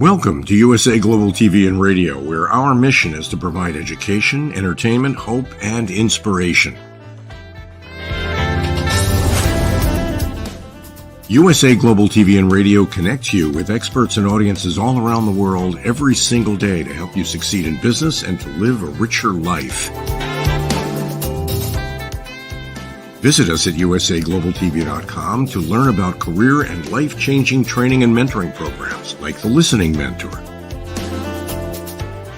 Welcome to USA Global TV and Radio, where our mission is to provide education, entertainment, hope, and inspiration. USA Global TV and Radio connects you with experts and audiences all around the world every single day to help you succeed in business and to live a richer life. Visit us at usaglobaltv.com to learn about career and life-changing training and mentoring programs like the Listening Mentor.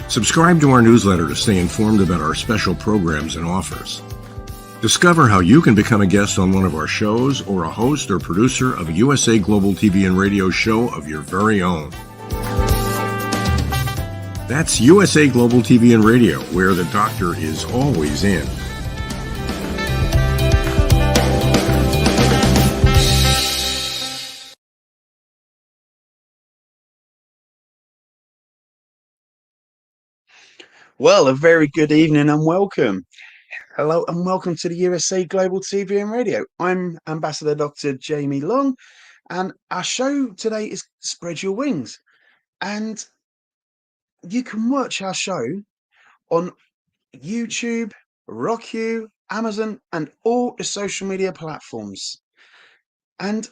Subscribe to our newsletter to stay informed about our special programs and offers. Discover how you can become a guest on one of our shows or a host or producer of a USA Global TV and Radio show of your very own. That's USA Global TV and Radio, where the doctor is always in. Well, a very good evening and welcome. Hello and welcome to the USA Global TV and Radio. I'm Ambassador Dr. Jamie Long, and our show today is Spread Your Wings. And you can watch our show on YouTube, Roku, Amazon, and all the social media platforms. And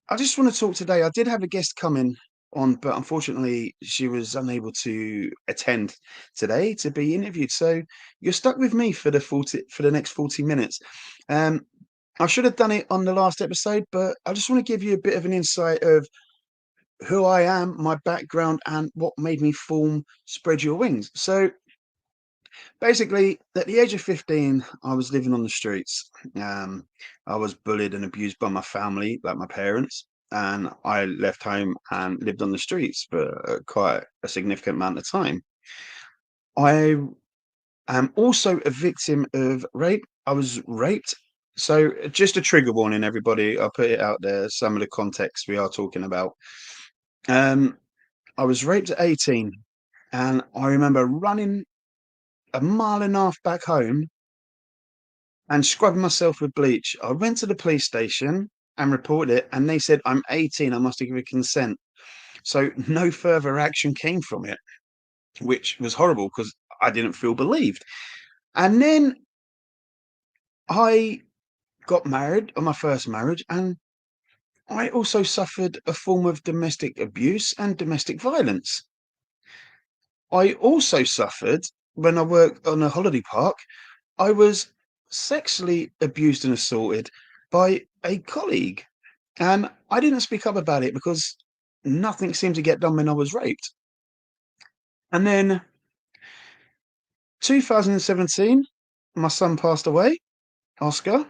I just want to talk today. I did have a guest coming on, but unfortunately she was unable to attend today to be interviewed. So you're stuck with me for the next 40 minutes. I should have done it on the last episode, but I just want to give you a bit of an insight of who I am, my background, and what made me form Spread Your Wings. So basically, at the age of 15, I was living on the streets. I was bullied and abused by my family, like my parents, and I left home and lived on the streets for quite a significant amount of time. I am also a victim of rape. I was raped. So just a trigger warning, everybody. I'll put it out there, some of the context we are talking about. I was raped at 18, and I remember running a mile and a half back home and scrubbing myself with bleach. I went to the police station and reported it, and they said I'm 18, I must have given consent. So no further action came from it, which was horrible because I didn't feel believed. And then I got married on my first marriage, and I also suffered a form of domestic abuse and domestic violence. I also suffered, when I worked on a holiday park, I was sexually abused and assaulted by a colleague, and I didn't speak up about it because nothing seemed to get done when I was raped. And then 2017, my son passed away, Oscar,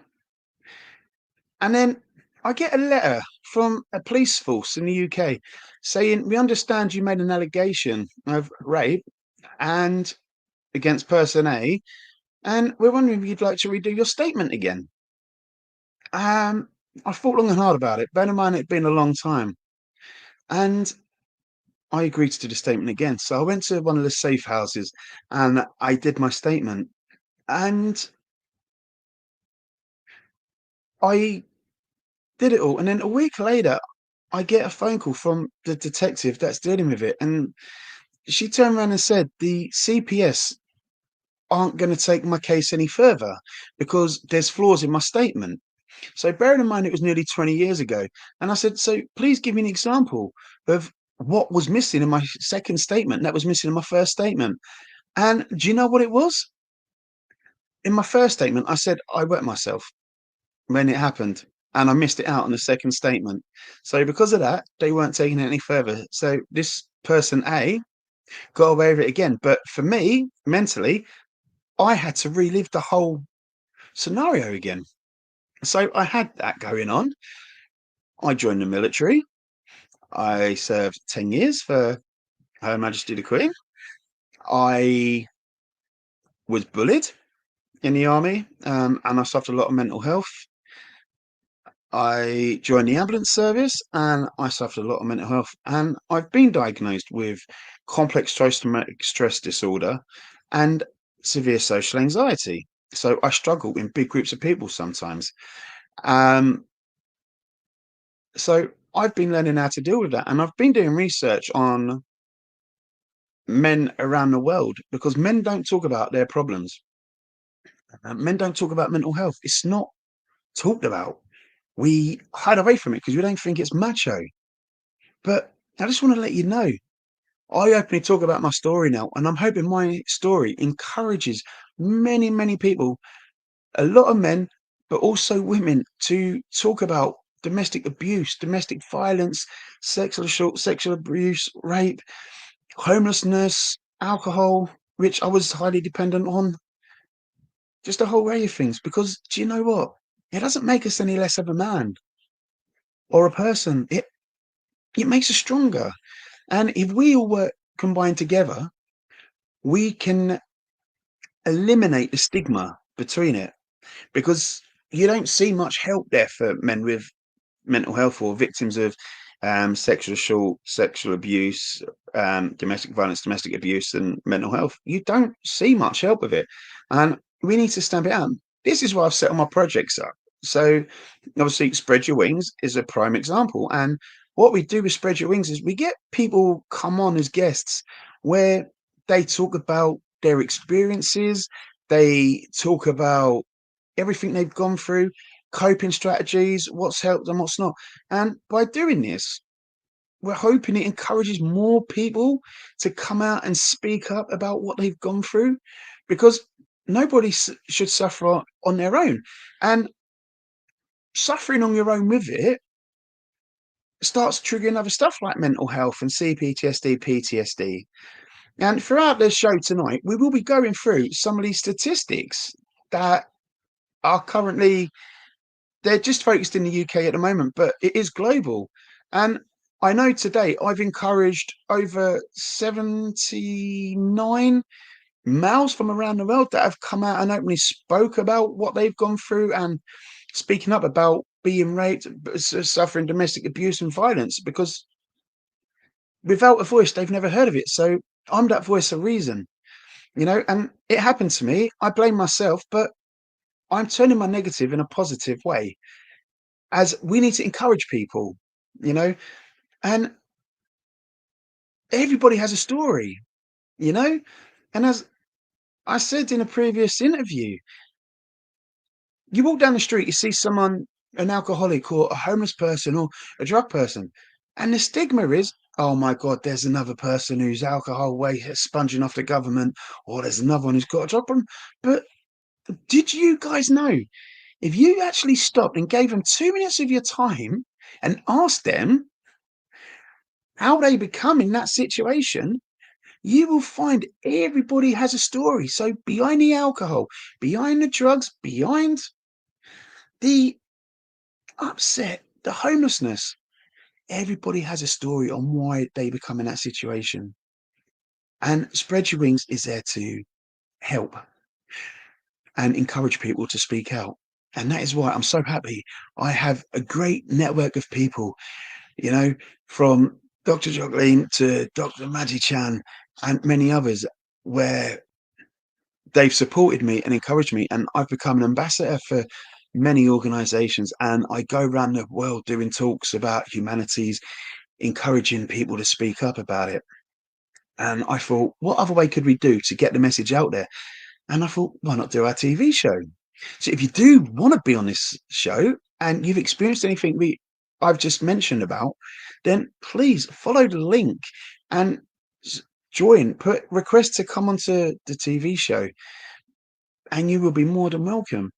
and then I get a letter from a police force in the UK saying, we understand you made an allegation of rape and against person A, and we're wondering if you'd like to redo your statement again. I thought long and hard about it. Bear in mind, it'd been a long time. And I agreed to do the statement again. So I went to one of the safe houses and I did my statement. And I did it all. And then a week later, I get a phone call from the detective that's dealing with it. And she turned around and said, the CPS aren't going to take my case any further because there's flaws in my statement. So bearing in mind, it was nearly 20 years ago. And I said, so please give me an example of what was missing in my second statement that was missing in my first statement. And do you know what it was? In my first statement, I said I wet myself when it happened, and I missed it out on the second statement. So because of that, they weren't taking it any further. So this person A got away with it again. But for me, mentally, I had to relive the whole scenario again. So I had that going on. I joined the military. I served 10 years for Her Majesty the Queen. I was bullied in the army, and I suffered a lot of mental health. I joined the ambulance service, and I suffered a lot of mental health. And I've been diagnosed with complex post-traumatic stress disorder and severe social anxiety. So I struggle in big groups of people sometimes. So I've been learning how to deal with that, and I've been doing research on men around the world, because men don't talk about their problems. Men don't talk about mental health. It's not talked about. We hide away from it because we don't think it's macho. But I just want to let you know, I openly talk about my story now, and I'm hoping my story encourages many, many people, a lot of men, but also women, to talk about domestic abuse, domestic violence, sexual assault, sexual abuse, rape, homelessness, alcohol, which I was highly dependent on, just a whole array of things. Because do you know what? It doesn't make us any less of a man or a person. It makes us stronger. And if we all work combined together, we can eliminate the stigma between it, because you don't see much help there for men with mental health or victims of sexual assault, sexual abuse, domestic violence, domestic abuse, and mental health. You don't see much help with it, and we need to stamp it out. This is why I've set all my projects up. So, obviously, Spread Your Wings is a prime example. And what we do with Spread Your Wings is we get people come on as guests where they talk about their experiences, they talk about everything they've gone through, coping strategies, what's helped and what's not. And by doing this, we're hoping it encourages more people to come out and speak up about what they've gone through, because nobody should suffer on their own. And suffering on your own with it starts triggering other stuff like mental health and CPTSD, PTSD. And throughout the show tonight, we will be going through some of these statistics that are currently, they're just focused in the UK at the moment, but it is global. And I know today I've encouraged over 79 males from around the world that have come out and openly spoke about what they've gone through and speaking up about being raped, suffering domestic abuse and violence, because without a voice, they've never heard of it. So I'm that voice of reason, and it happened to me. I blame myself, but I'm turning my negative in a positive way, as we need to encourage people, you know, and everybody has a story, you know, and as I said in a previous interview, you walk down the street, you see someone, an alcoholic or a homeless person or a drug person, and the stigma is, oh my God, there's another person who's alcohol waste sponging off the government, or there's another one who's got a drug problem. But did you guys know, if you actually stopped and gave them 2 minutes of your time and asked them how they become in that situation, you will find everybody has a story. So behind the alcohol, behind the drugs, behind the upset, the homelessness, everybody has a story on why they become in that situation. And Spread Your Wings is there to help and encourage people to speak out. And that is why I'm so happy. I have a great network of people, from Dr. Jocelyne to Dr. Maggie Chan and many others, where they've supported me and encouraged me. And I've become an ambassador for many organizations. And I go around the world doing talks about humanities, encouraging people to speak up about it. And I thought, what other way could we do to get the message out there? And I thought, why not do our TV show? So if you do want to be on this show and you've experienced anything I've just mentioned about, then please follow the link and join, put request to come onto the TV show, and you will be more than welcome.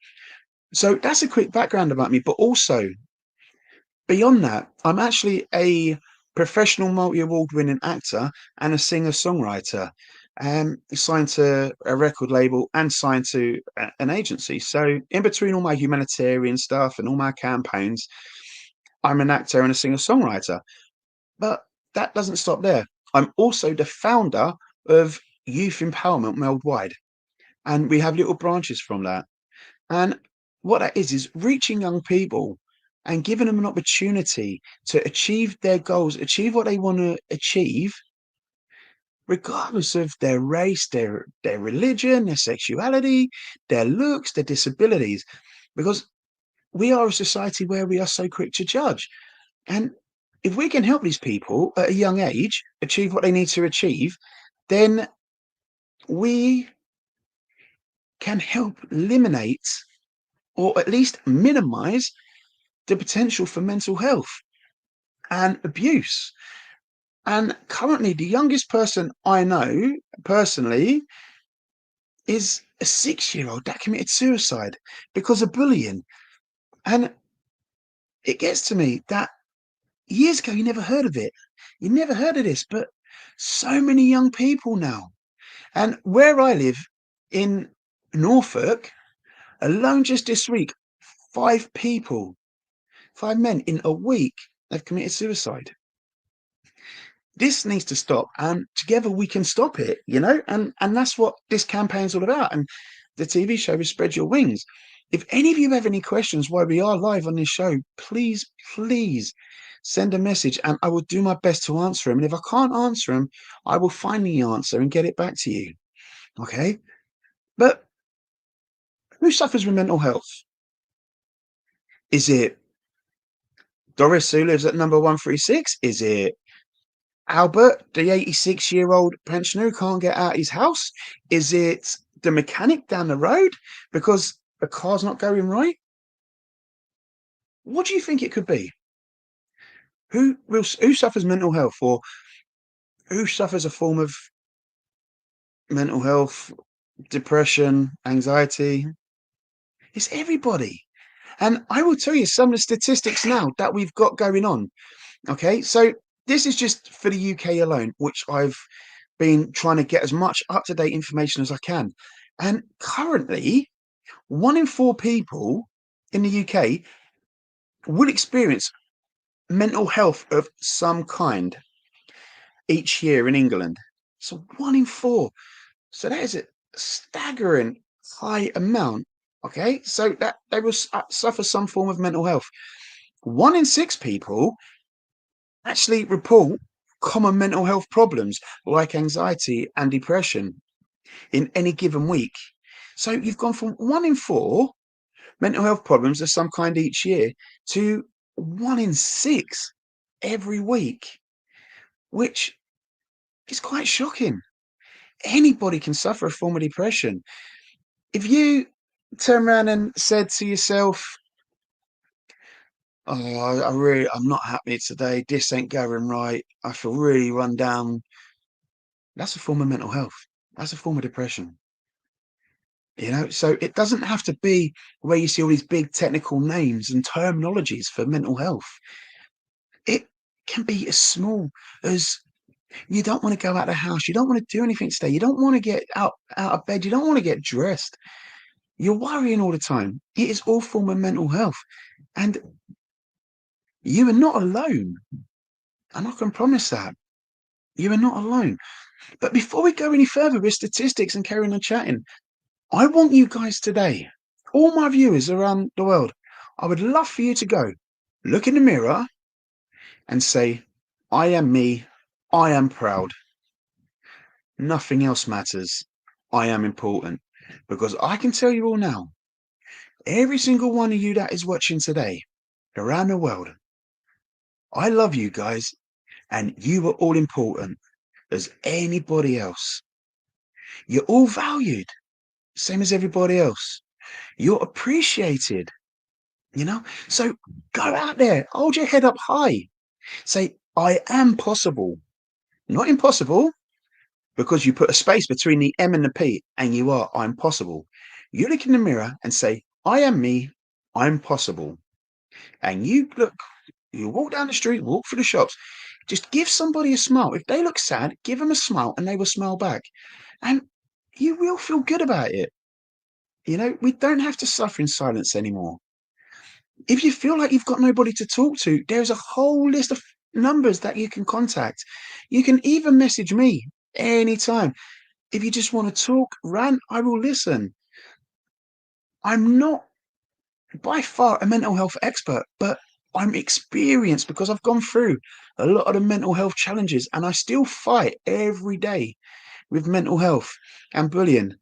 So that's a quick background about me. But also, beyond that, I'm actually a professional multi-award winning actor and a singer-songwriter, signed to a record label and signed to an agency. So in between all my humanitarian stuff and all my campaigns, I'm an actor and a singer-songwriter. But that doesn't stop there. I'm also the founder of Youth Empowerment Worldwide, and we have little branches from that. And what that is reaching young people and giving them an opportunity to achieve their goals, achieve what they want to achieve, regardless of their race, their religion, their sexuality, their looks, their disabilities. Because we are a society where we are so quick to judge. And if we can help these people at a young age achieve what they need to achieve, then we can help eliminate or at least minimize the potential for mental health and abuse. And currently, the youngest person I know personally is a 6-year-old that committed suicide because of bullying. And it gets to me that years ago, you never heard of it. You never heard of this, but so many young people now. And where I live in Norfolk, alone just this week, 5 people, 5 men in a week have committed suicide. This needs to stop, and together we can stop it, and that's what this campaign's all about. And the TV show is Spread Your Wings. If any of you have any questions while we are live on this show, please send a message and I will do my best to answer them. And if I can't answer them, I will find the answer and get it back to you. Okay? But who suffers with mental health? Is it Doris, who lives at number 136? Is it Albert, the 86-year-old pensioner who can't get out his house? Is it the mechanic down the road because the car's not going right? What do you think it could be? Who suffers mental health, or who suffers a form of mental health, depression, anxiety? It's everybody. And I will tell you some of the statistics now that we've got going on. Okay, so this is just for the UK alone, which I've been trying to get as much up-to-date information as I can. And currently, 1 in 4 people in the UK will experience mental health of some kind each year in England. So 1 in 4. So that is a staggering high amount. Okay, so that they will suffer some form of mental health. 1 in 6 people actually report common mental health problems like anxiety and depression in any given week. So you've gone from 1 in 4 mental health problems of some kind each year to 1 in 6 every week, which is quite shocking. Anybody can suffer a form of depression. If you turn around and said to yourself, "Oh, I'm not happy today. This ain't going right. I feel really run down." That's a form of mental health. That's a form of depression. So it doesn't have to be where you see all these big technical names and terminologies for mental health. It can be as small as you don't want to go out of the house. You don't want to do anything today. You don't want to get out of bed. You don't want to get dressed. You're worrying all the time. It is all form of mental health. And you are not alone. And I can promise that. You are not alone. But before we go any further with statistics and carrying on chatting, I want you guys today, all my viewers around the world, I would love for you to go look in the mirror and say, "I am me. I am proud. Nothing else matters. I am important." Because I can tell you all now, every single one of you that is watching today around the world, I love you guys, and you are all important as anybody else. You're all valued, same as everybody else. You're appreciated, So go out there, hold your head up high. Say, "I am possible." Not impossible, because you put a space between the M and the P, and you are "I'm possible." You look in the mirror and say, "I am me, I'm possible." And you walk down the street, walk through the shops, just give somebody a smile. If they look sad, give them a smile and they will smile back. And you will feel good about it. We don't have to suffer in silence anymore. If you feel like you've got nobody to talk to, there's a whole list of numbers that you can contact. You can even message me anytime. If you just want to talk, rant, I will listen. I'm not by far a mental health expert, but I'm experienced because I've gone through a lot of the mental health challenges and I still fight every day with mental health and bullying.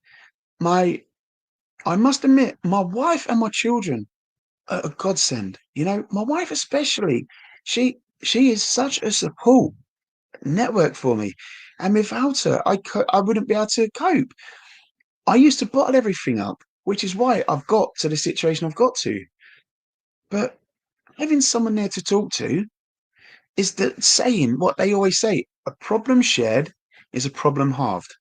I must admit, my wife and my children are a godsend. My wife especially, she is such a support network for me. And without her, I wouldn't be able to cope. I used to bottle everything up, which is why I've got to the situation I've got to. But having someone there to talk to is the saying what they always say: a problem shared is a problem halved.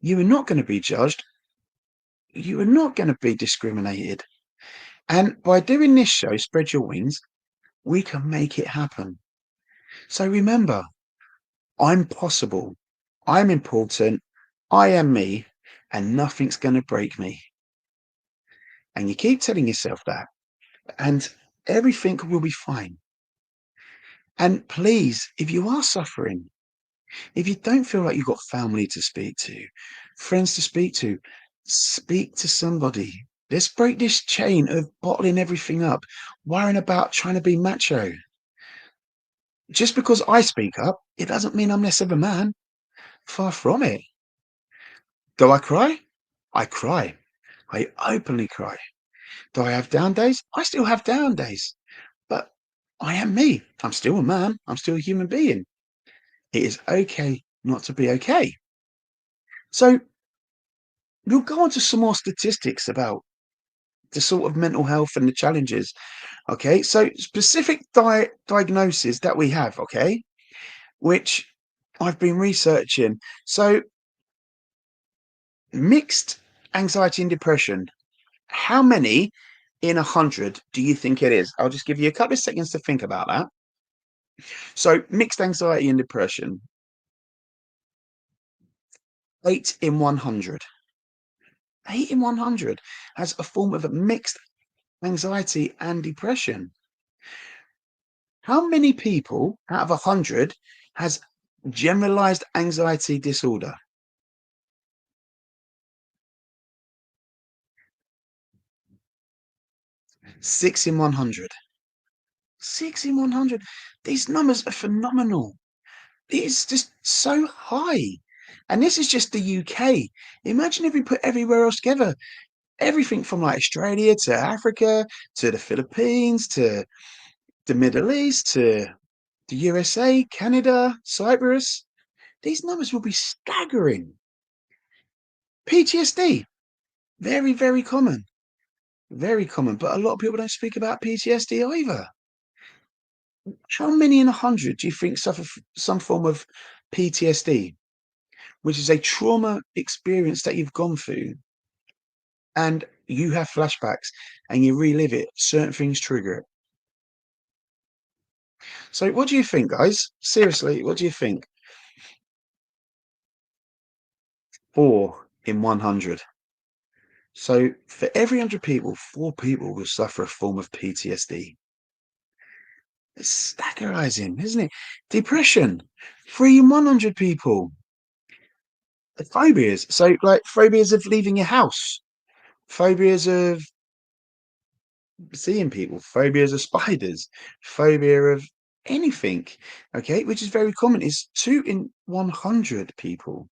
You are not going to be judged. You are not going to be discriminated. And by doing this show, Spread Your Wings, we can make it happen. So remember, I'm possible. I'm important. I am me, and nothing's going to break me. And you keep telling yourself that, and everything will be fine. And please, if you are suffering, if you don't feel like you've got family to speak to, friends to speak to somebody. Let's break this chain of bottling everything up, worrying about trying to be macho. Just because I speak up, it doesn't mean I'm less of a man. Far from it. Do I cry? I cry. I openly cry. Do I have down days? I still have down days. But I am me. I'm still a man. I'm still a human being. It is okay not to be okay. So we'll go on to some more statistics about the sort of mental health and the challenges. Okay. So specific diagnoses that we have. Okay. Which I've been researching. So mixed anxiety and depression. How many in 100 do you think it is? I'll just give you a couple of seconds to think about that. So mixed anxiety and depression, 8 in 100. 8 in 100 has a form of mixed anxiety and depression. How many people out of 100 has generalized anxiety disorder? 6 in 100. 6 in 100. These numbers are phenomenal. It's just so high. And this is just the UK. Imagine if we put everywhere else together. Everything from like Australia to Africa to the Philippines to the Middle East to the USA, Canada, Cyprus. These numbers will be staggering. PTSD, very, very common. Very common. But a lot of people don't speak about PTSD either. How many in 100 do you think suffer some form of PTSD, which is a trauma experience that you've gone through and you have flashbacks and you relive it, certain things trigger it. So what do you think, guys? Seriously, what do you think? 4 in 100. So for every 100 people, 4 people will suffer a form of PTSD. It's staggering, isn't it? Depression, 3 in 100 people. Phobias, so like phobias of leaving your house, phobias of seeing people, phobias of spiders, phobia of anything, okay, which is very common, is 2 in 100 people.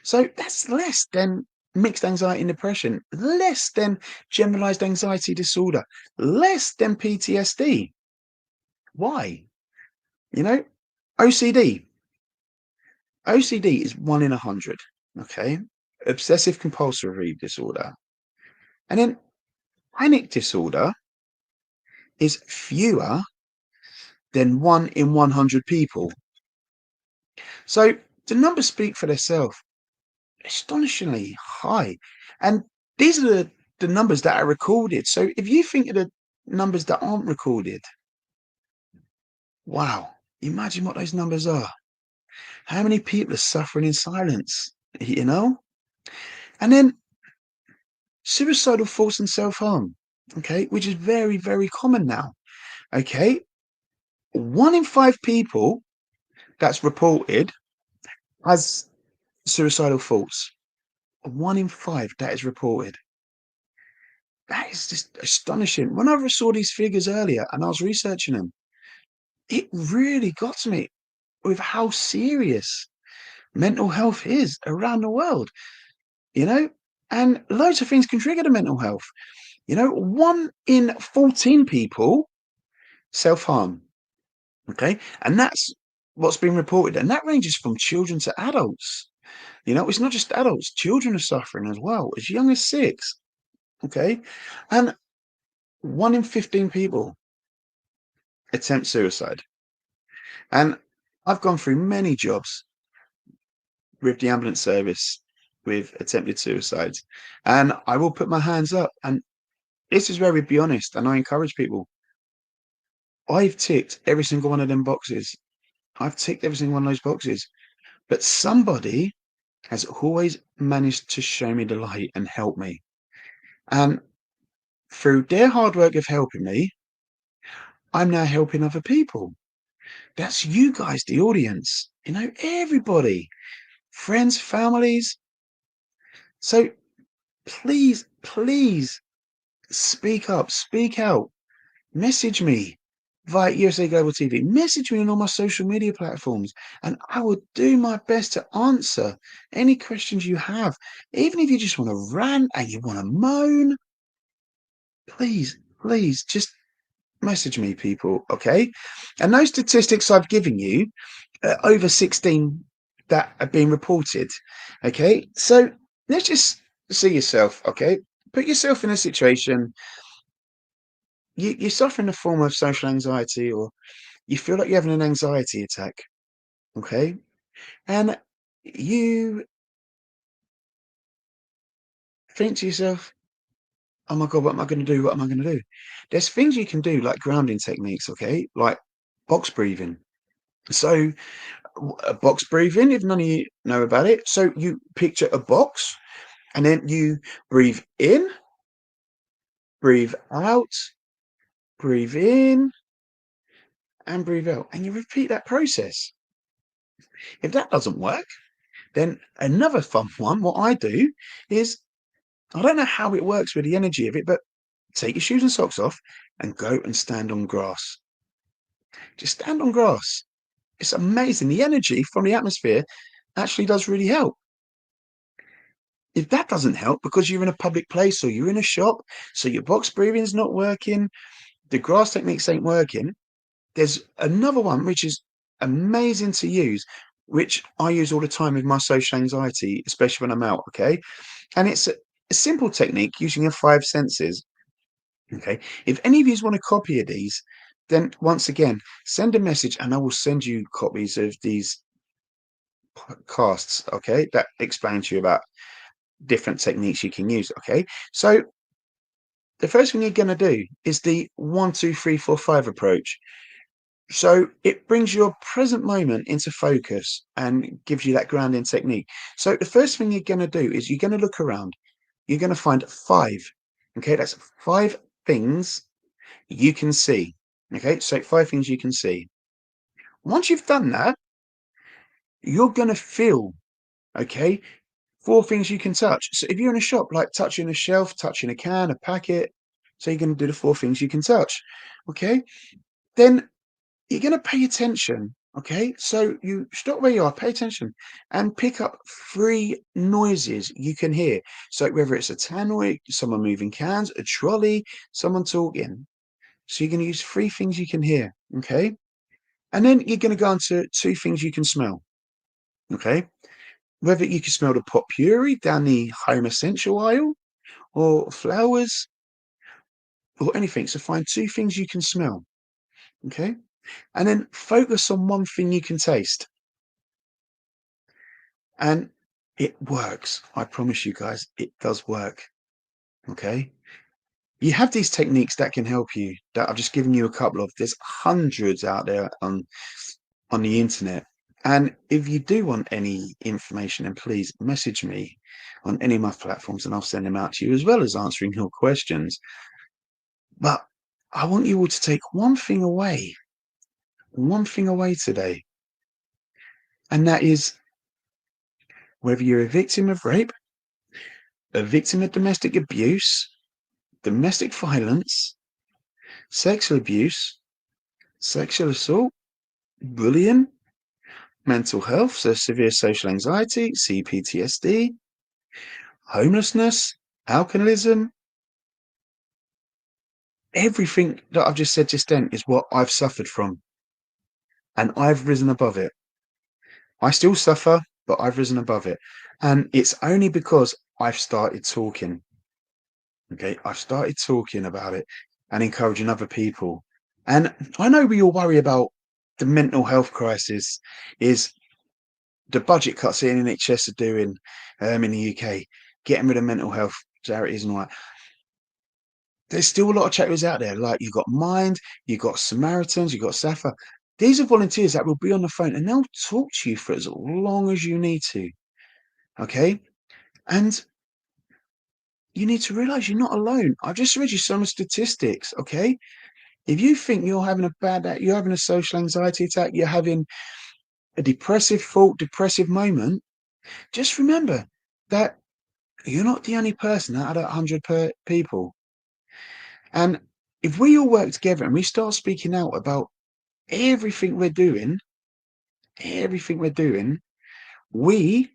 So that's less than mixed anxiety and depression, less than generalized anxiety disorder, less than PTSD. Why? You know, OCD. OCD is 1 in 100, okay? Obsessive compulsive disorder. And then panic disorder is fewer than 1 in 100 people. So the numbers speak for themselves, astonishingly high. And these are the numbers that are recorded. So if you think of the numbers that aren't recorded, wow, imagine what those numbers are. How many people are suffering in silence, you know? And then suicidal thoughts and self-harm, okay, which is very, very common now, okay? 1 in 5 people that's reported has suicidal thoughts. 1 in 5 that is reported. That is just astonishing. When I saw these figures earlier and I was researching them, it really got to me with how serious mental health is around the world, you know? And loads of things can trigger the mental health. You know, 1 in 14 people self-harm, okay? And that's what's been reported, and that ranges from children to adults. It's not just adults, children are suffering as well, as young as 6. Okay. And 1 in 15 people attempt suicide. And I've gone through many jobs with the ambulance service with attempted suicides. And I will put my hands up. And this is where we be honest. And I encourage people. I've ticked every single one of them boxes. I've ticked every single one of those boxes. But somebody has always managed to show me the light and help me. And through their hard work of helping me, I'm now helping other people. That's you guys, the audience, everybody, friends, families. So please, please speak up, speak out, message me via USA Global TV, message me on all my social media platforms, and I will do my best to answer any questions you have. Even if you just want to rant and you want to moan, please, please just message me, people, okay? And those statistics I've given you, over 16 that have been reported, okay? So let's just see yourself, okay? Put yourself in a situation, you're suffering a form of social anxiety, or you feel like you're having an anxiety attack, okay? And you think to yourself, oh my God, what am I going to do? What am I going to do? There's things you can do like grounding techniques, okay? Like box breathing. So a box breathing, if none of you know about it. So you picture a box and then you breathe in, breathe out, breathe in, and breathe out. And you repeat that process. If that doesn't work, then another fun one, what I do is, I don't know how it works with the energy of it, but take your shoes and socks off and go and stand on grass. Just stand on grass. It's amazing. The energy from the atmosphere actually does really help. If that doesn't help because you're in a public place or you're in a shop, so your box breathing is not working, the grass techniques ain't working, there's another one which is amazing to use, which I use all the time with my social anxiety, especially when I'm out, okay? And it's a simple technique using your 5 senses, okay? If any of you want a copy of these, then once again, send a message and I will send you copies of these podcasts, okay, that explain to you about different techniques you can use, okay? So the first thing you're going to do is the 1, 2, 3, 4, 5 approach. So it brings your present moment into focus and gives you that grounding technique. So the first thing you're going to do is you're going to look around. You're going to find 5. Okay, that's 5 things you can see. Okay, so 5 things you can see. Once you've done that, you're going to feel, okay, 4 things you can touch. So if you're in a shop, like touching a shelf, touching a can, a packet, so you're going to do the 4 things you can touch. Okay, then you're going to pay attention. Okay, so you stop where you are, pay attention, and pick up 3 noises you can hear. So whether it's a tannoy, someone moving cans, a trolley, someone talking. So you're going to use 3 things you can hear. Okay, and then you're going to go on to 2 things you can smell. Okay, whether you can smell the potpourri down the home essential aisle, or flowers, or anything. So find 2 things you can smell. Okay, and then focus on 1 thing you can taste. And it works. I promise you guys, it does work. Okay. You have these techniques that can help you that I've just given you a couple of. There's hundreds out there on the internet. And if you do want any information, then please message me on any of my platforms and I'll send them out to you, as well as answering your questions. But I want you all to take one thing away today. And that is, whether you're a victim of rape, a victim of domestic abuse, domestic violence, sexual abuse, sexual assault, bullying, mental health, so severe social anxiety, CPTSD, homelessness, alcoholism, everything that I've just said just then is what I've suffered from. and I've risen above it. I still suffer, but I've risen above it. And it's only because I've started talking. Okay. I've started talking about it and encouraging other people. And I know we all worry about the mental health crisis, is the budget cuts the NHS are doing in the UK, getting rid of mental health charities and all that. There's still a lot of charities out there. Like you've got Mind, you've got Samaritans, you've got Safa. These are volunteers that will be on the phone and they'll talk to you for as long as you need to. Okay. And you need to realize you're not alone. I've just read you some statistics. Okay. If you think you're having a bad day, you're having a social anxiety attack, you're having a depressive thought, depressive moment, just remember that you're not the only person out of that 100 people. And if we all work together and we start speaking out about everything we're doing, everything we're doing, we,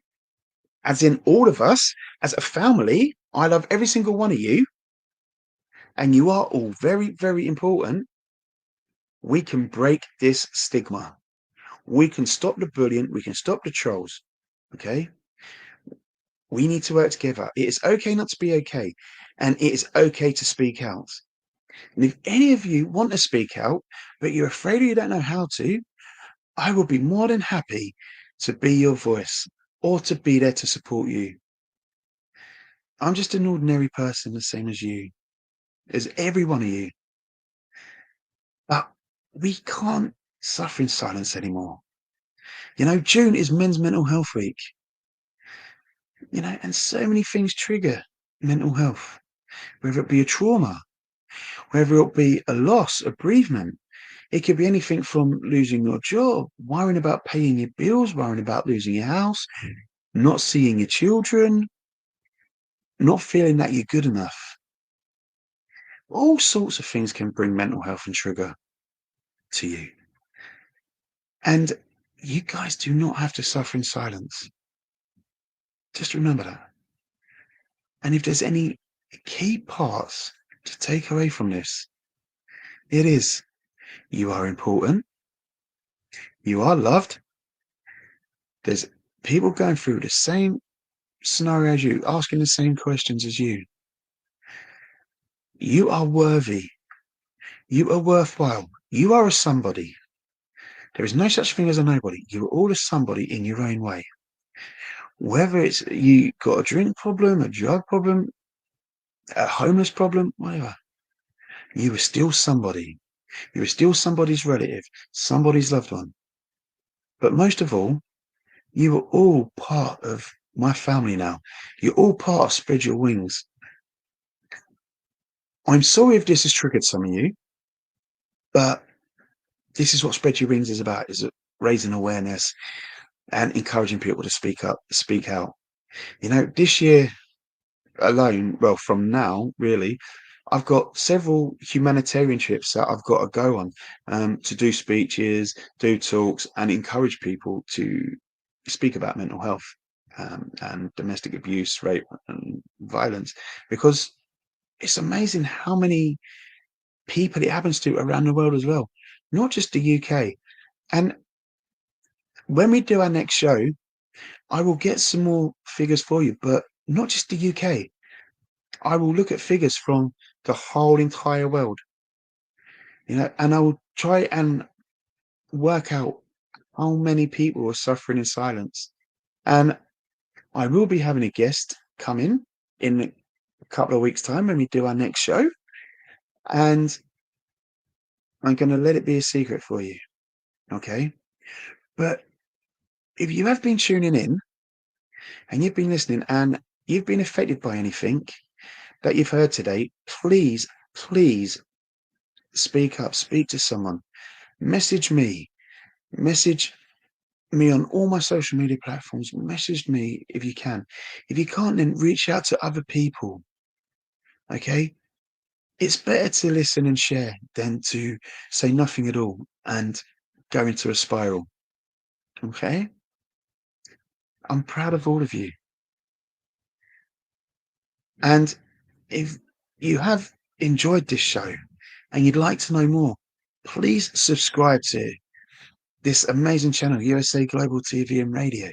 as in all of us, as a family, I love every single one of you, and you are all very, very important. We can break this stigma. We can stop the bullying. We can stop the trolls. Okay. We need to work together. It is okay not to be okay. And it is okay to speak out. And if any of you want to speak out, but you're afraid or you don't know how to, I will be more than happy to be your voice or to be there to support you. I'm just an ordinary person, the same as every one of you. But we can't suffer in silence anymore. June is Men's Mental Health Week, and so many things trigger mental health, whether it be a trauma, whether it be a loss, a bereavement. It could be anything from losing your job, worrying about paying your bills, worrying about losing your house, not seeing your children, not feeling that you're good enough. All sorts of things can bring mental health and trigger to you. And you guys do not have to suffer in silence. Just remember that. And if there's any key parts to take away from this, it is you are important, you are loved. There's people going through the same scenario as you, asking the same questions as you. You are worthy. You are worthwhile. You are a somebody. There is no such thing as a nobody. You are all a somebody in your own way. Whether it's you got a drink problem, a drug problem, a homeless problem, whatever, you are still somebody. You are still somebody's relative, somebody's loved one. But most of all, you are all part of my family now. You're all part of Spread Your Wings. I'm sorry if this has triggered some of you, but this is what Spread Your Wings is about, is raising awareness and encouraging people to speak up, speak out. This year alone, well, from now, really, I've got several humanitarian trips that I've got to go on, to do speeches, do talks, and encourage people to speak about mental health, and domestic abuse, rape, and violence, because it's amazing how many people it happens to around the world as well, not just the UK. And when we do our next show, I will get some more figures for you, but not just the UK. I will look at figures from the whole entire world, and I will try and work out how many people are suffering in silence. And I will be having a guest come in a couple of weeks' time when we do our next show. And I'm going to let it be a secret for you. Okay. But if you have been tuning in and you've been listening and you've been affected by anything that you've heard today, please, please speak up, speak to someone, message me on all my social media platforms. Message me if you can. If you can't, then reach out to other people. Okay. It's better to listen and share than to say nothing at all and go into a spiral. Okay. I'm proud of all of you. And if you have enjoyed this show and you'd like to know more, please subscribe to this amazing channel, USA Global TV and Radio,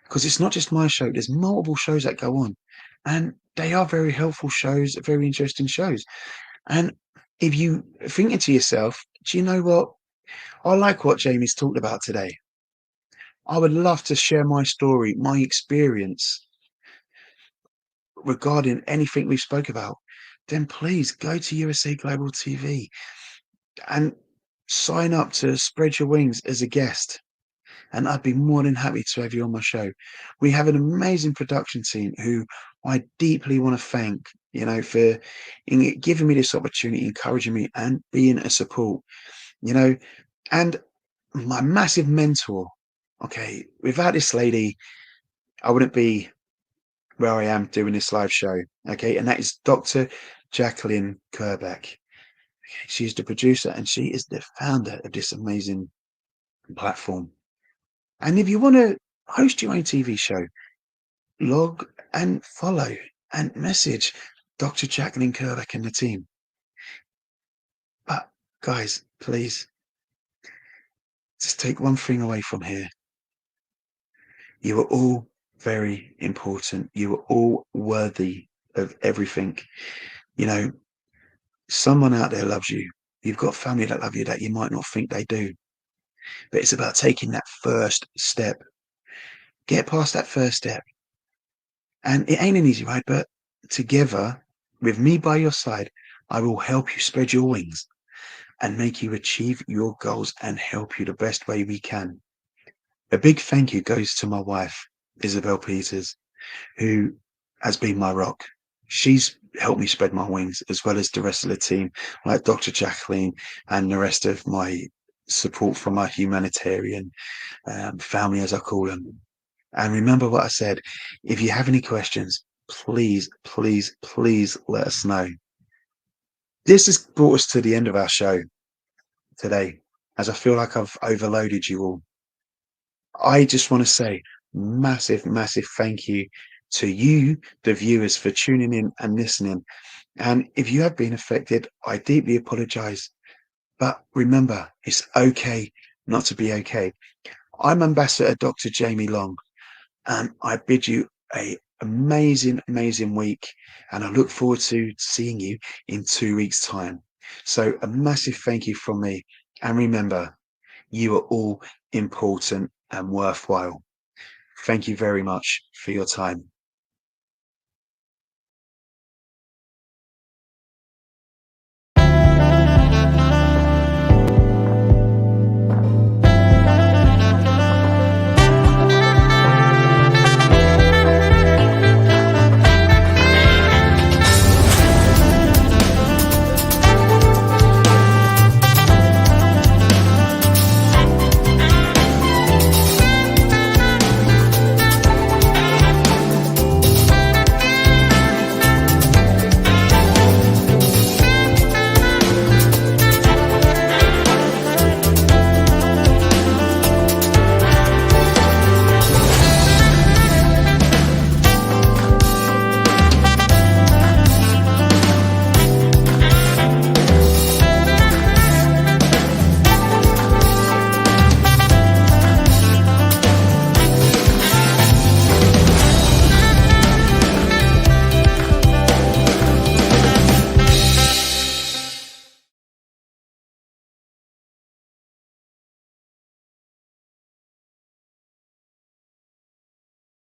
because it's not just my show. There's multiple shows that go on, and they are very helpful shows, very interesting shows. And if you thinking to yourself, do you know what? I like what Jamie's talked about today. I would love to share my story, my experience regarding anything we spoke about. Then please go to USA Global TV and sign up to Spread Your Wings as a guest. And I'd be more than happy to have you on my show. We have an amazing production team who I deeply want to thank, for giving me this opportunity, encouraging me, and being a support, you know, and my massive mentor. Okay, without this lady, I wouldn't be where I am doing this live show. Okay, and that is Dr. Jacqueline Kerbeck. She's the producer and she is the founder of this amazing platform. And if you want to host your own TV show, log and follow and message Dr. Jacqueline Kerbeck and the team. But guys, please, just take one thing away from here. You are all very important. You are all worthy of everything. Someone out there loves you. You've got family that love you that you might not think they do. But it's about taking that first step. Get past that first step. And it ain't an easy ride, but together, with me by your side, I will help you spread your wings and make you achieve your goals and help you the best way we can. A big thank you goes to my wife, Isabel Peters, who has been my rock. She's helped me spread my wings, as well as the rest of the team, like Dr. Jacqueline and the rest of my support from my humanitarian family, as I call them. And remember what I said, if you have any questions, please, please, please let us know. This has brought us to the end of our show today, as I feel like I've overloaded you all. I just want to say massive, massive thank you to you, the viewers, for tuning in and listening. And if you have been affected, I deeply apologize. But remember, it's okay not to be okay. I'm Ambassador Dr. Jamie Long, and I bid you a amazing, amazing week. And I look forward to seeing you in 2 weeks' time. So a massive thank you from me. And remember, you are all important and worthwhile. Thank you very much for your time.